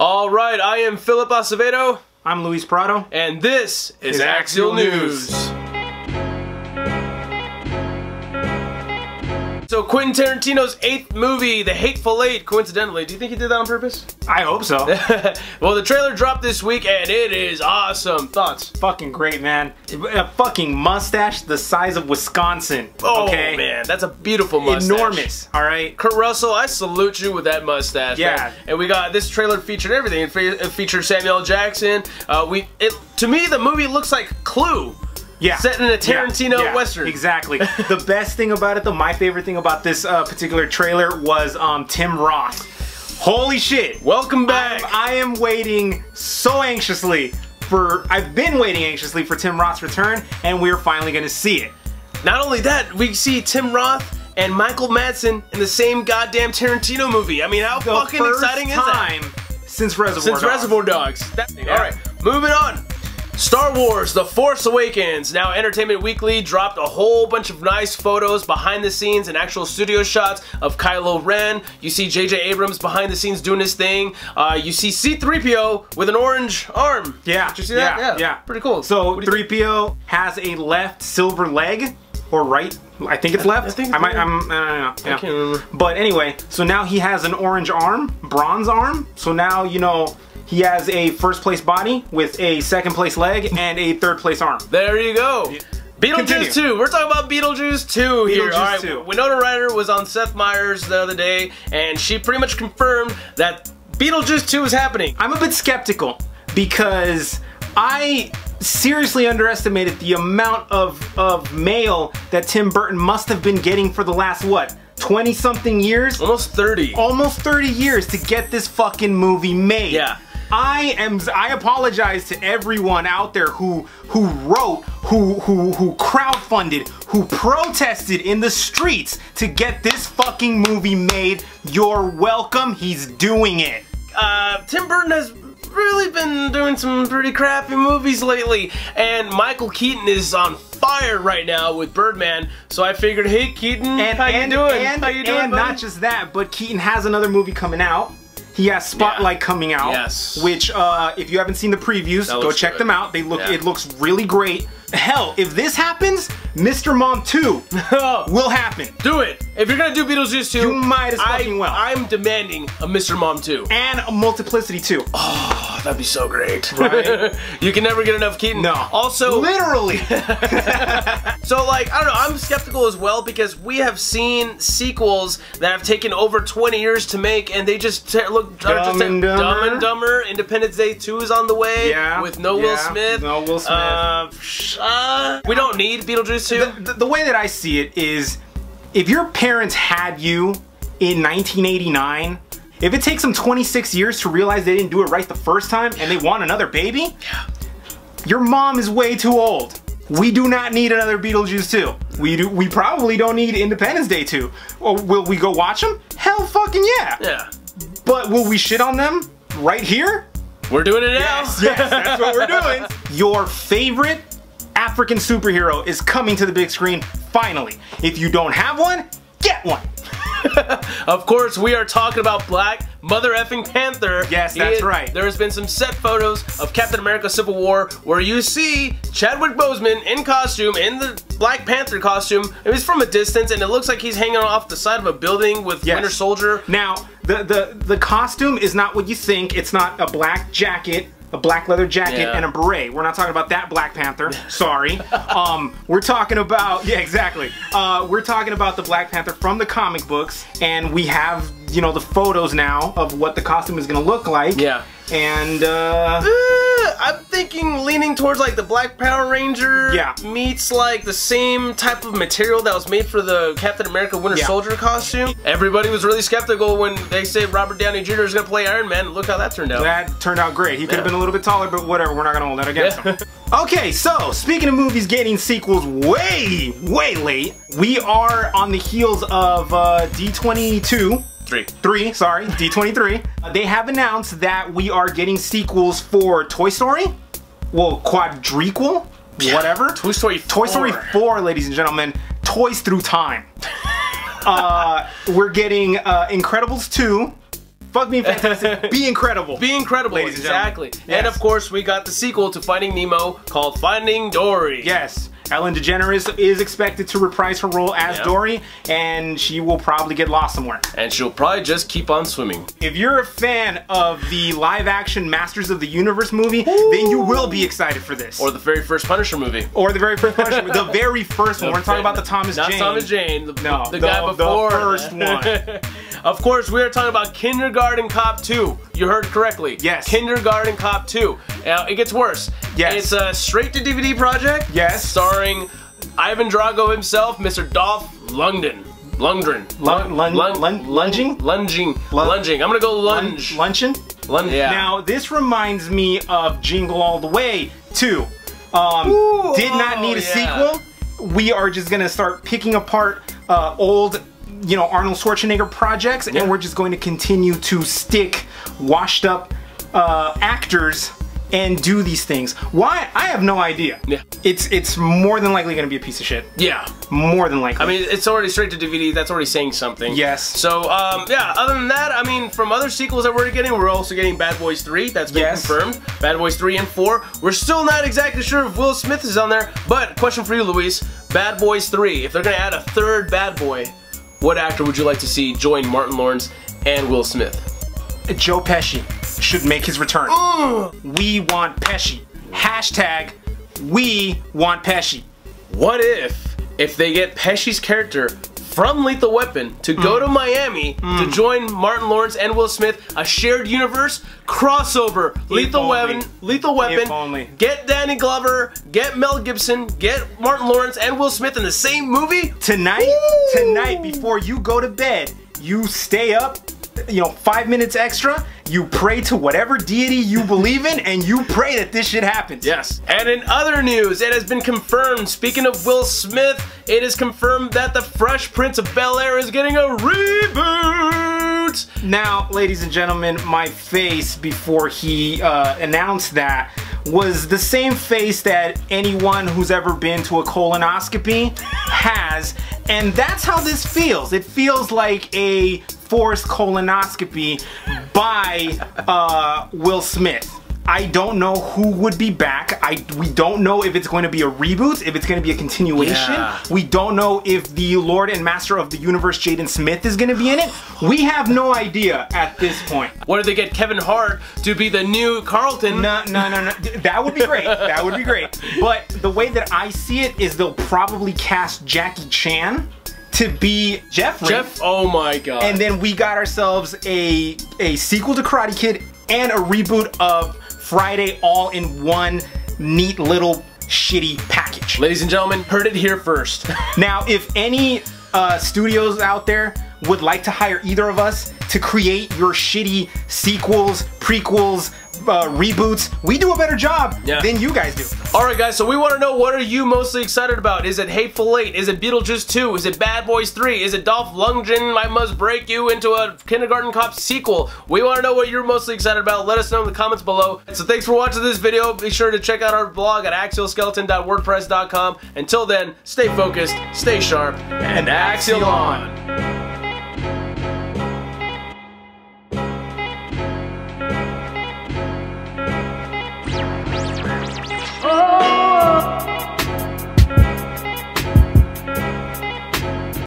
All right, I am Philip Acevedo. I'm Luis Prado. And this is Axial News. So Quentin Tarantino's 8th movie, The Hateful Eight, coincidentally. Do you think he did that on purpose? I hope so. Well, the trailer dropped this week and it is awesome. Thoughts? Fucking great, man. A fucking mustache the size of Wisconsin. Oh, okay? Man, that's a beautiful mustache. Enormous, all right? Kurt Russell, I salute you with that mustache. Yeah. Man. And we got, this trailer featured everything. It featured Samuel L. Jackson. To me, the movie looks like Clue. Yeah. Set in a Tarantino Western. Exactly. The best thing about it, though, my favorite thing about this particular trailer was Tim Roth. Holy shit. Welcome back. I am waiting so anxiously I've been waiting anxiously for Tim Roth's return, and we're finally going to see it. Not only that, we see Tim Roth and Michael Madsen in the same goddamn Tarantino movie. I mean, how fucking exciting is that? Since Reservoir Dogs. All right, moving on. Star Wars: The Force Awakens. Now, Entertainment Weekly dropped a whole bunch of nice photos behind the scenes and actual studio shots of Kylo Ren. You see J.J. Abrams behind the scenes doing his thing. You see C-3PO with an orange arm. Yeah. Did you see that? Yeah. Pretty cool. So 3PO has a left silver leg, or right? I think it's left. I don't know. Yeah. I can't remember. But anyway, so now he has an orange arm, bronze arm. So now, you know, he has a first place body with a second place leg and a third place arm. There you go. Beetlejuice 2. We're talking about Beetlejuice 2 here. Beetlejuice 2. Winona Ryder was on Seth Meyers the other day, and she pretty much confirmed that Beetlejuice 2 is happening. I'm a bit skeptical because I seriously underestimated the amount of mail that Tim Burton must have been getting for the last, what, 20-something years? Almost 30. Almost 30 years to get this fucking movie made. Yeah. I apologize to everyone out there who wrote, who crowdfunded, who protested in the streets to get this fucking movie made. You're welcome. He's doing it. Tim Burton has really been doing some pretty crappy movies lately, and Michael Keaton is on fire right now with Birdman, so I figured, hey Keaton, how you doing? How you doing, and buddy? Not just that, but Keaton has another movie coming out. He has Spotlight coming out, which if you haven't seen the previews, go check them out. They look, it looks really great. Hell, if this happens, Mr. Mom 2 will happen. Do it. If you're gonna do Beetlejuice 2, you might as fucking well. I'm demanding a Mr. Mom 2. And a Multiplicity 2. Oh, that'd be so great. Right? You can never get enough Keaton. No. Also, literally. So, like, I don't know, I'm skeptical as well because we have seen sequels that have taken over 20 years to make, and they just look Dumb and Dumber. Independence Day 2 is on the way with no Will Smith. No Will Smith. We don't need Beetlejuice 2. The way that I see it is, if your parents had you in 1989, if it takes them 26 years to realize they didn't do it right the first time and they want another baby, your mom is way too old. We do not need another Beetlejuice 2. We probably don't need Independence Day 2. Or will we go watch them? Hell fucking yeah. Yeah. But will we shit on them right here? We're doing it now. Yes, that's what we're doing. Your favorite African superhero is coming to the big screen, finally. If you don't have one, get one. Of course, we are talking about Black Mother Effing Panther. Yes, that's right. There's been some set photos of Captain America Civil War where you see Chadwick Boseman in costume, in the Black Panther costume. It was from a distance, and it looks like he's hanging off the side of a building with Winter Soldier. Now, the costume is not what you think. It's not a black jacket, a black leather jacket, and a beret. We're not talking about that Black Panther. Sorry. We're talking about, we're talking about the Black Panther from the comic books, and we have, you know, the photos now of what the costume is gonna look like. Yeah. And I'm thinking leaning towards like the Black Power Ranger meets like the same type of material that was made for the Captain America Winter Soldier costume. Everybody was really skeptical when they said Robert Downey Jr. is going to play Iron Man. Look how that turned out. That turned out great. He could have been a little bit taller, but whatever, we're not going to hold that against him. Okay, so speaking of movies getting sequels way late, we are on the heels of D23. They have announced that we are getting sequels for Toy Story. Well, quadriquel, whatever. Toy Story 4. Toy Story 4, ladies and gentlemen. Toys Through Time. We're getting Incredibles 2. Fuck being fantastic. Be incredible. Be incredible, ladies and exactly. gentlemen. And Yes. of course, we got the sequel to Finding Nemo called Finding Dory. Yes. Ellen DeGeneres is expected to reprise her role as Dory, and she will probably get lost somewhere. And she'll probably just keep on swimming. If you're a fan of the live-action Masters of the Universe movie, then you will be excited for this. Or the very first Punisher movie. Or the very first Punisher, the very first one. We're talking about the Thomas Jane. Not Thomas Jane, the guy the before. The first one. Of course, we are talking about Kindergarten Cop 2. You heard correctly. Yes. Kindergarten Cop 2. Now, it gets worse. Yes. It's a straight-to-DVD project. Yes. Starring Ivan Drago himself, Mr. Dolph Lundgren. Lunging? Lunging. I'm gonna go lunge. Luncheon? Yeah. Now, this reminds me of Jingle All the Way 2. Did not need a sequel. We are just gonna start picking apart old, Arnold Schwarzenegger projects, and we're just going to continue to stick washed up actors and do these things. Why? I have no idea. Yeah. It's more than likely going to be a piece of shit. Yeah. More than likely. I mean, it's already straight to DVD. That's already saying something. Yes. So, yeah, other than that, I mean, from other sequels that we're getting, we're also getting Bad Boys 3. That's been confirmed. Bad Boys 3 and 4. We're still not exactly sure if Will Smith is on there, but question for you, Luis. Bad Boys 3. If they're going to add a third bad boy, what actor would you like to see join Martin Lawrence and Will Smith? Joe Pesci should make his return. We want Pesci. Hashtag we want Pesci. What if they get Pesci's character from Lethal Weapon to go to Miami to join Martin Lawrence and Will Smith, a shared universe crossover? Lethal Weapon, get Danny Glover, get Mel Gibson, get Martin Lawrence and Will Smith in the same movie? Tonight, before you go to bed, you stay up, 5 minutes extra, you pray to whatever deity you believe in, and you pray that this shit happens. Yes. And in other news, it has been confirmed, speaking of Will Smith, it is confirmed that the Fresh Prince of Bel-Air is getting a reboot! Now, ladies and gentlemen, my face before he announced that was the same face that anyone who's ever been to a colonoscopy has, and that's how this feels. It feels like a forced colonoscopy by Will Smith. I don't know who would be back. We don't know if it's going to be a reboot, if it's going to be a continuation. Yeah. We don't know if the Lord and Master of the Universe, Jaden Smith, is going to be in it. We have no idea at this point. What if they get Kevin Hart to be the new Carlton? No. That would be great. That would be great. But the way that I see it is they'll probably cast Jackie Chan to be Jeffrey. Oh my god. And then we got ourselves a sequel to Karate Kid and a reboot of Friday all in one neat little shitty package. Ladies and gentlemen, heard it here first. Now, if any studios out there would like to hire either of us to create your shitty sequels, prequels, reboots, we do a better job than you guys do. Alright guys, so we want to know, what are you mostly excited about? Is it Hateful Eight? Is it Beetlejuice 2? Is it Bad Boys 3? Is it Dolph Lundgren, I Must Break You, into a Kindergarten Cop sequel? We want to know what you're mostly excited about. Let us know in the comments below. So thanks for watching this video. Be sure to check out our blog at axialskeleton.wordpress.com. Until then, stay focused, stay sharp, and Axial On!